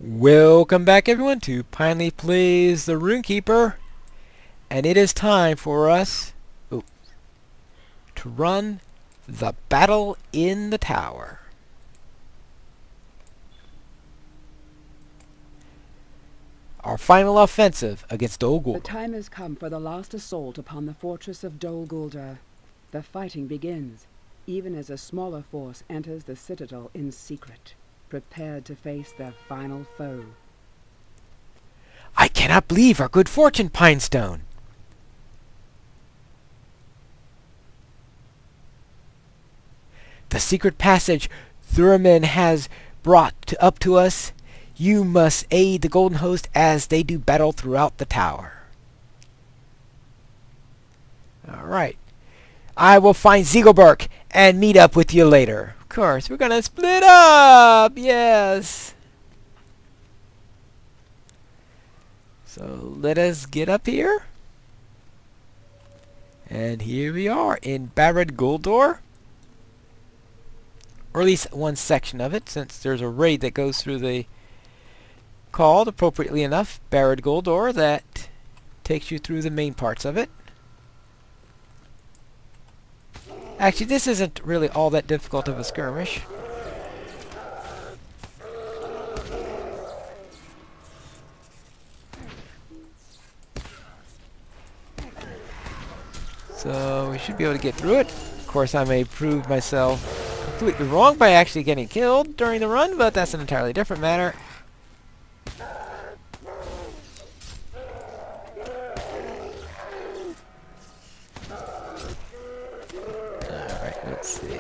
Welcome back everyone to Pinely Plays the Rune-keeper, and it is time for us to run the battle in the tower. Our final offensive against Dol Guldur. The time has come for the last assault upon the fortress of Dol Guldur. The fighting begins, even as a smaller force enters the citadel in secret, prepared to face their final foe. I cannot believe our good fortune, Pinestone. The secret passage Thurman has brought up to us. You must aid the Golden Host as they do battle throughout the tower. Alright. I will find Ziegelberg and meet up with you later. Of course, we're gonna split up! Yes! So let us get up here. And here we are in Barad Guldur. Or at least one section of it, since there's a raid that goes through the called, appropriately enough, Barad Guldur, that takes you through the main parts of it. Actually, this isn't really all that difficult of a skirmish. So we should be able to get through it. Of course, I may prove myself completely wrong by actually getting killed during the run, but that's an entirely different matter. Alright, let's see.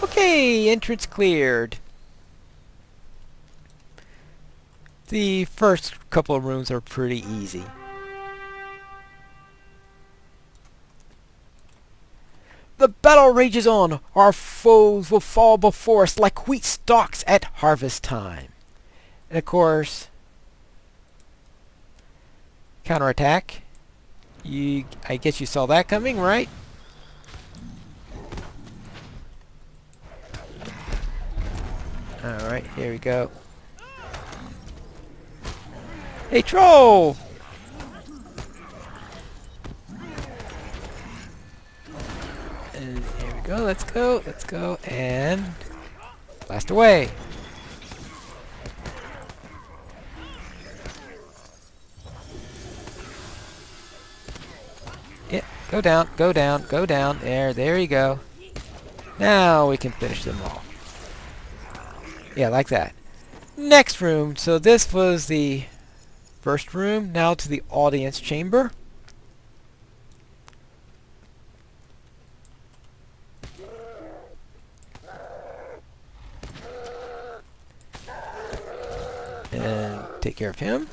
Okay, entrance cleared. The first couple of rooms are pretty easy. The battle rages on. Our foes will fall before us like wheat stalks at harvest time. And of course, counterattack. I guess you saw that coming, right? Alright, here we go. Hey, troll! And here we go, let's go, and blast away. Yeah, go down, go down, go down. There you go. Now we can finish them all. Yeah, like that. Next room. So this was the first room. Now to the audience chamber. And take care of him.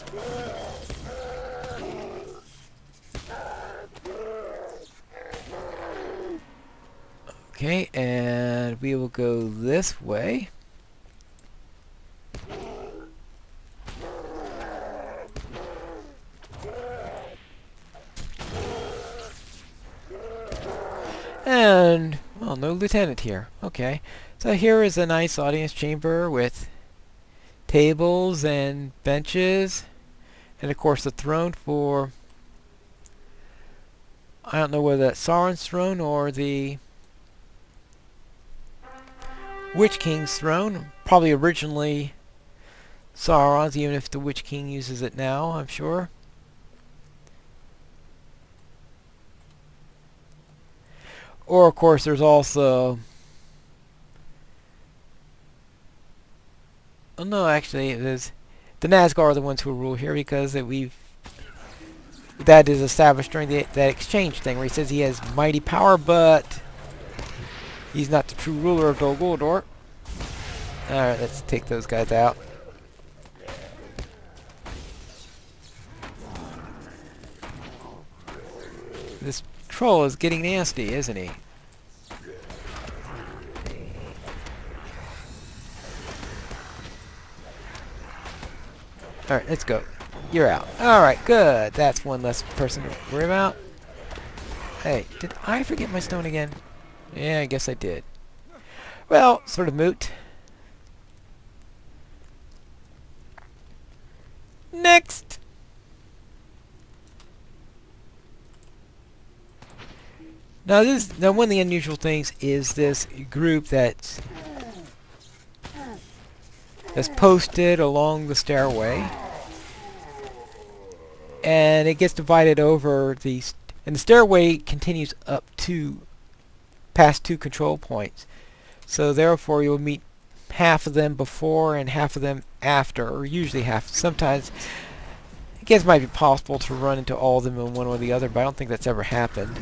Okay, and we will go this way. And, well, no lieutenant here. Okay, so here is a nice audience chamber with tables and benches, and of course the throne for, I don't know whether that's Sauron's throne or the Witch King's throne. Probably originally Sauron's, even if the Witch King uses it now, I'm sure. Or of course there's also, oh no, actually it is the Nazgûl are the ones who rule here, because that is established during that exchange thing where he says he has mighty power, but he's not the true ruler of Dol Guldur. Alright, let's take those guys out. This troll is getting nasty, isn't he? Alright, let's go. You're out. Alright, good. That's one less person to worry about. Hey, did I forget my stone again? Yeah, I guess I did. Well, sort of moot. Next! Now one of the unusual things is this group that's posted along the stairway, and it gets divided over and the stairway continues up to past 2 control points. So therefore you'll meet half of them before and half of them after, or usually half. Sometimes I guess it might be possible to run into all of them in one or the other, but I don't think that's ever happened.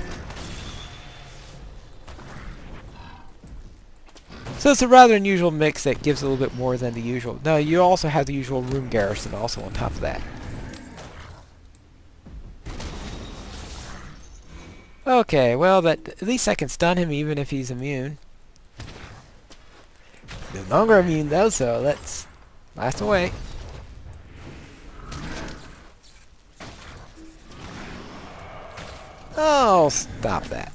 So it's a rather unusual mix that gives a little bit more than the usual. Now you also have the usual room garrison also on top of that. Okay, well that at least I can stun him even if he's immune. No longer immune though, so let's blast away. Oh, stop that.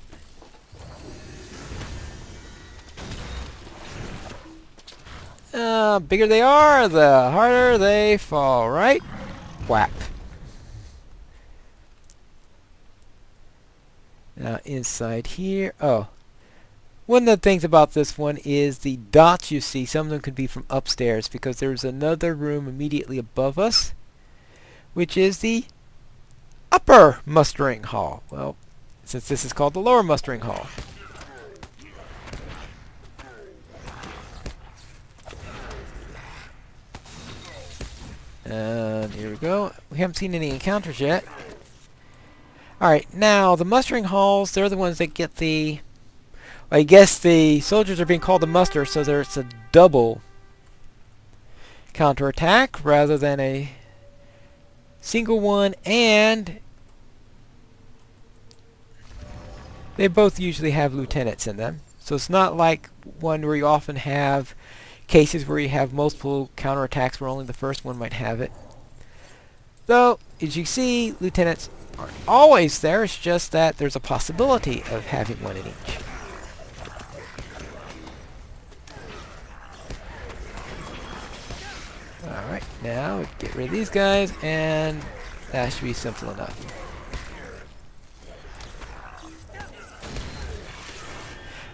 Bigger they are, the harder they fall, right? Whap. Now inside here, oh. One of the things about this one is the dots you see, some of them could be from upstairs because there's another room immediately above us, which is the upper mustering hall. Well, since this is called the lower mustering hall. And here we go. We haven't seen any encounters yet. Alright, now the mustering halls, they're the ones that get the... I guess the soldiers are being called to muster, so there's a double counterattack rather than a single one, and they both usually have lieutenants in them. So it's not like one where you often have cases where you have multiple counterattacks where only the first one might have it. Though, as you see, lieutenants aren't always there. It's just that there's a possibility of having one in each. Alright, now get rid of these guys, and that should be simple enough.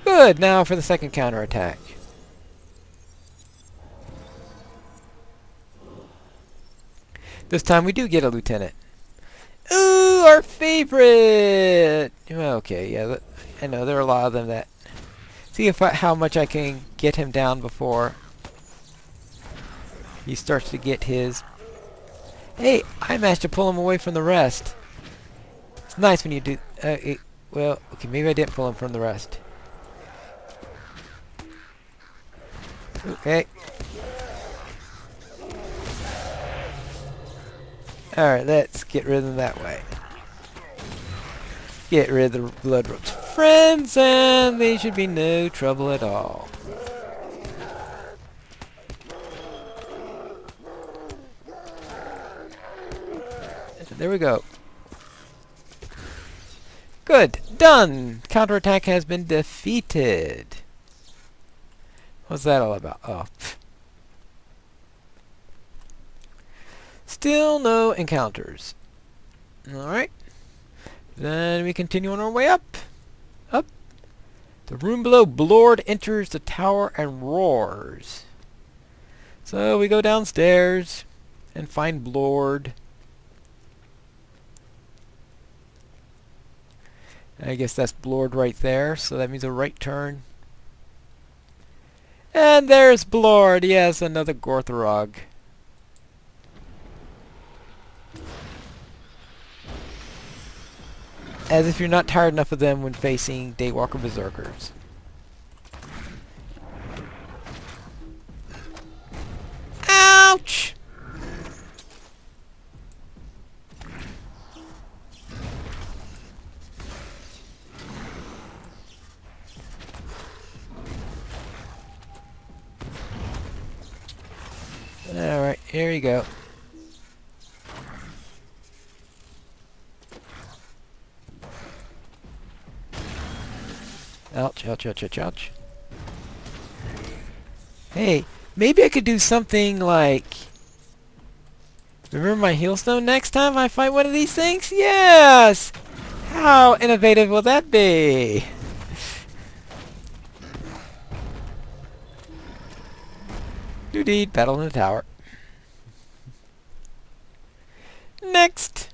Good, now for the second counterattack. This time we do get a lieutenant. Ooh, our favorite! Okay, yeah, I know there are a lot of them that... See how much I can get him down before he starts to get his... Hey, I managed to pull him away from the rest. It's nice when you do... well, okay, maybe I didn't pull him from the rest. Okay. Alright, let's get rid of them that way. Get rid of the Bloodroot's friends, and they should be no trouble at all. There we go. Good. Done! Counterattack has been defeated. What's that all about? Oh. Still no encounters. Alright. Then we continue on our way up. Up. The room below, Blord enters the tower and roars. So we go downstairs and find Blord. I guess that's Blord right there, so that means a right turn. And there's Blord, yes, another Gorthorog. As if you're not tired enough of them when facing Daywalker Berserkers. Ouch! Alright, here you go. Ouch, ouch, ouch, ouch, ouch. Hey, maybe I could do something like Remember my healstone next time I fight one of these things? Yes! How innovative will that be? Indeed, battle in the tower. Next!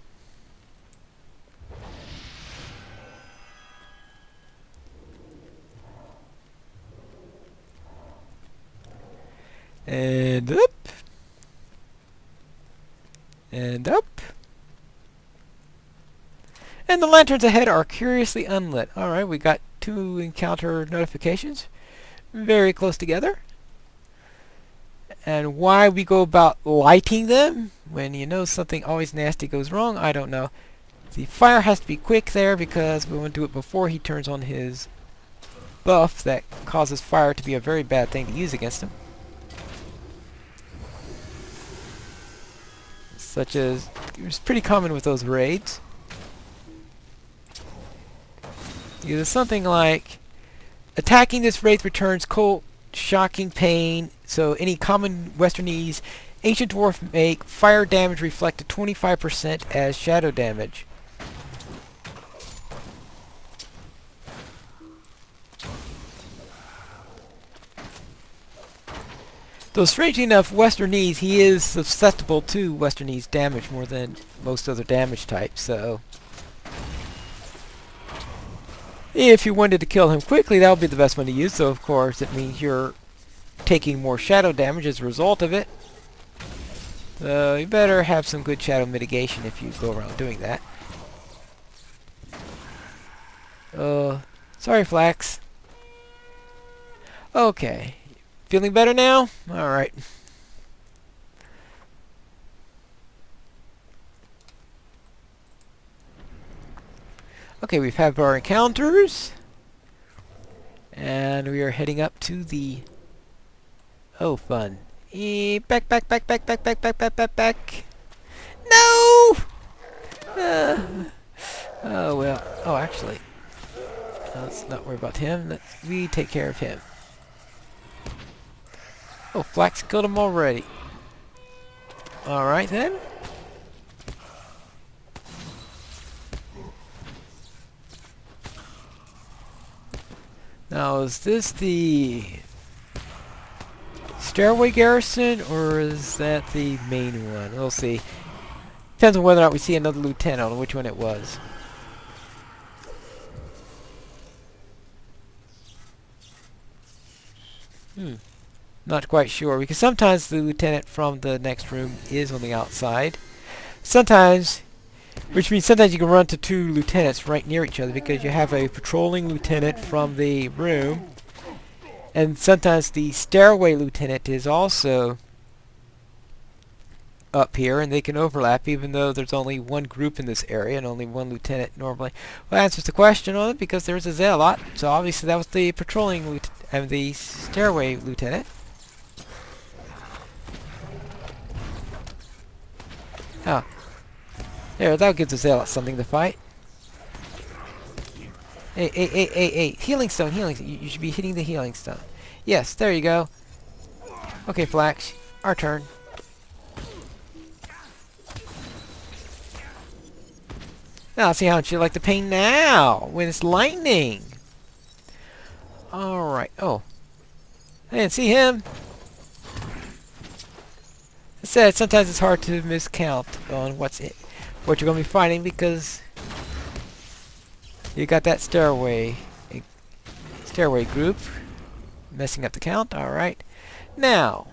And up. And up. And the lanterns ahead are curiously unlit. Alright, we got 2 encounter notifications. Very close together. And why we go about lighting them when you know something always nasty goes wrong, I don't know. The fire has to be quick there because we want to do it before he turns on his buff that causes fire to be a very bad thing to use against him. Such as, it was pretty common with those raids. Either something like, attacking this raid returns cold, shocking pain, so any common Westernese ancient dwarf make fire damage reflected 25% as shadow damage. Though strangely enough, Westernese, he is susceptible to Westernese damage more than most other damage types, so if you wanted to kill him quickly, that would be the best one to use, so of course it means you're taking more shadow damage as a result of it. So you better have some good shadow mitigation if you go around doing that. Sorry, Flax. Okay. Feeling better now? Alright. Okay, we've had our encounters. And we are heading up to the... Oh, fun. Back. No! Oh, well. Oh, actually. Let's not worry about him. We take care of him. Oh, Flax killed him already. Alright then. Now, is this the stairway garrison, or is that the main one? We'll see. Depends on whether or not we see another lieutenant, on which one it was. Not quite sure, because sometimes the lieutenant from the next room is on the outside. Sometimes, which means sometimes you can run to 2 lieutenants right near each other because you have a patrolling lieutenant from the room, and sometimes the stairway lieutenant is also up here, and they can overlap even though there's only 1 group in this area and only 1 lieutenant normally. Well, that answers the question on it because there's a zealot, so obviously that was the patrolling and the stairway lieutenant. Oh. There, that gives the zealot something to fight. Hey. Healing stone. You should be hitting the healing stone. Yes, there you go. Okay, Flax. Our turn. Now, see how much you like the pain now, when it's lightning. Alright. Oh. I didn't see him. I said, sometimes it's hard to miscount on what you're going to be fighting because you got that stairway group messing up the count. Alright. Now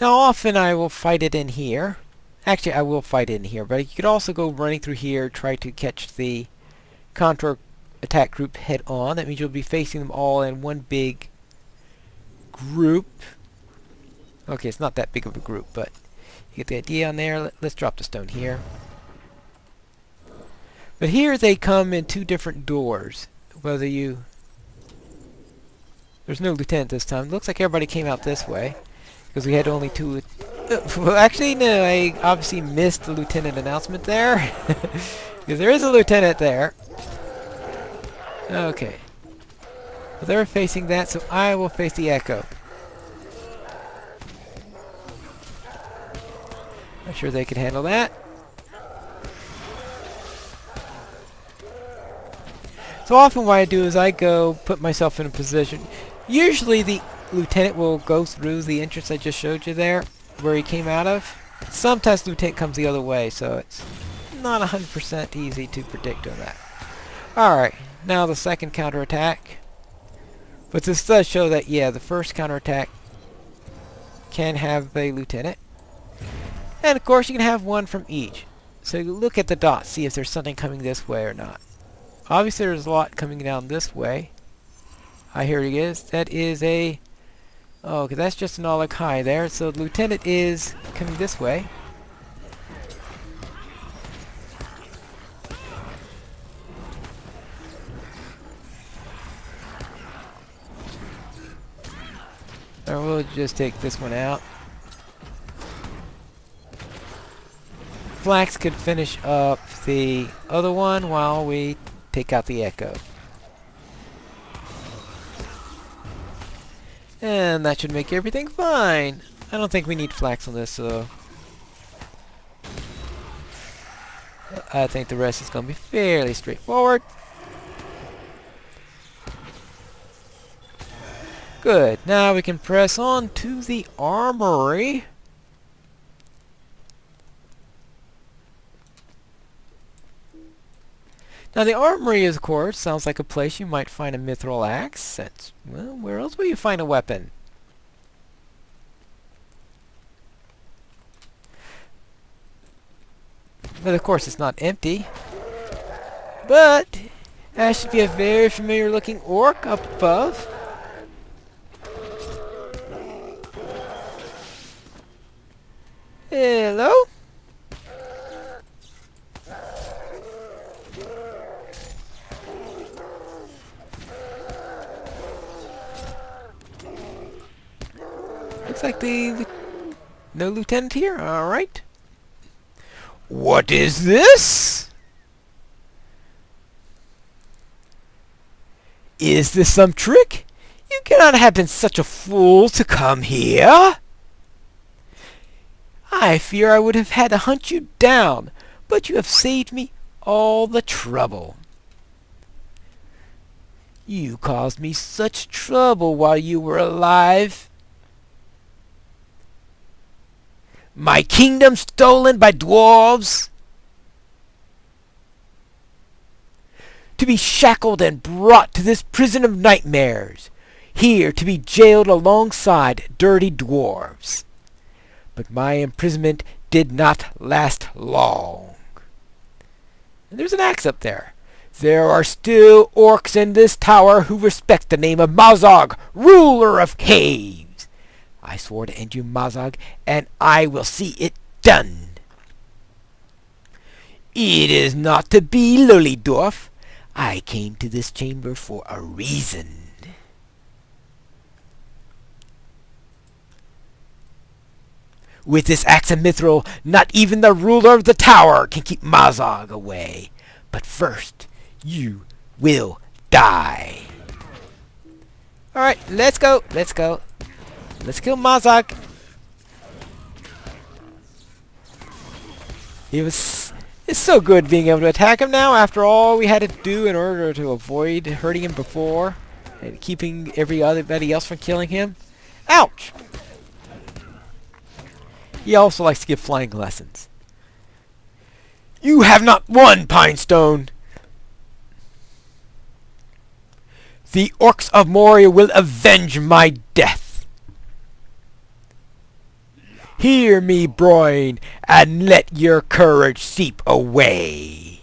often I will fight it in here. Actually, I will fight it in here, but you could also go running through here, try to catch the counter attack group head on. That means you'll be facing them all in one big group. Okay, it's not that big of a group, but you get the idea on there. Let's drop the stone here. But here they come in 2 different doors. Whether you... There's no lieutenant this time. Looks like everybody came out this way, because we had only 2... well, actually, no, I obviously missed the lieutenant announcement there. Because there is a lieutenant there. Okay. Well, they're facing that, so I will face the echo. I'm sure they could handle that. So often what I do is I go put myself in a position. Usually the lieutenant will go through the entrance I just showed you there, where he came out of. Sometimes the lieutenant comes the other way, so it's not 100% easy to predict on that. Alright, now the second counterattack. But this does show that, yeah, the first counterattack can have a lieutenant. And of course you can have one from each. So you look at the dots, see if there's something coming this way or not. Obviously there's a lot coming down this way. Here it is. That is a... Oh, okay, that's just an Aulic High there. So the lieutenant is coming this way. Or we'll just take this one out. Flax could finish up the other one while we take out the Echo. And that should make everything fine. I don't think we need Flax on this, so... I think the rest is going to be fairly straightforward. Good. Now we can press on to the armory. Now the armory, of course, sounds like a place you might find a mithril axe. That's, well, where else will you find a weapon? But of course it's not empty. But that should be a very familiar looking orc up above. Hello? Looks like no lieutenant here. All right. What is this? Is this some trick? You cannot have been such a fool to come here. I fear I would have had to hunt you down, but you have saved me all the trouble. You caused me such trouble while you were alive. My kingdom stolen by dwarves? To be shackled and brought to this prison of nightmares, here to be jailed alongside dirty dwarves. But my imprisonment did not last long. And there's an axe up there. There are still orcs in this tower who respect the name of Mazog, ruler of caves. I swore to end you, Mazog, and I will see it done. It is not to be, Lulydorf. I came to this chamber for a reason. With this axe and mithril, not even the ruler of the tower can keep Mazog away. But first, you will die. Alright, let's go. Let's go. Let's kill Mazog. It's so good being able to attack him now after all we had to do in order to avoid hurting him before and keeping everybody else from killing him. Ouch! He also likes to give flying lessons. You have not won, Pinestone! The orcs of Moria will avenge my death. Hear me, Broin, and let your courage seep away.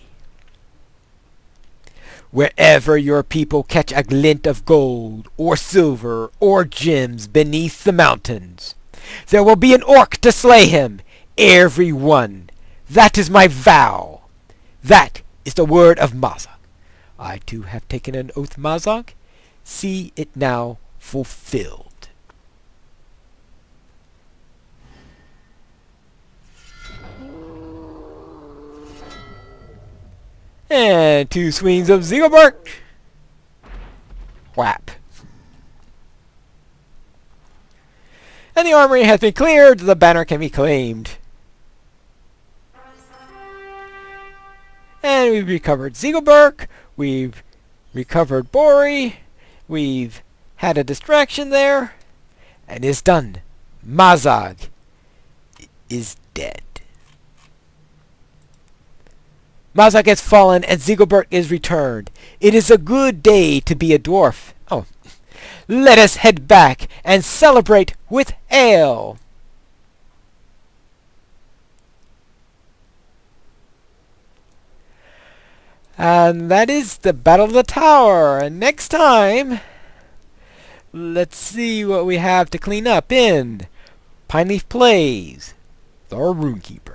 Wherever your people catch a glint of gold, or silver, or gems beneath the mountains, there will be an orc to slay him, every one. That is my vow. That is the word of Mazog. I too have taken an oath, Mazog. See it now fulfilled. And 2 swings of Zegelbark. Whap. And the armory has been cleared. The banner can be claimed. And we've recovered Ziegelberg. We've recovered Bori. We've had a distraction there. And it's done. Mazag is dead. Mazak has fallen and Ziegelberg is returned. It is a good day to be a dwarf. Oh, let us head back and celebrate with ale. And that is the Battle of the Tower. And next time, let's see what we have to clean up in Pineleaf Plays, the Rune-keeper.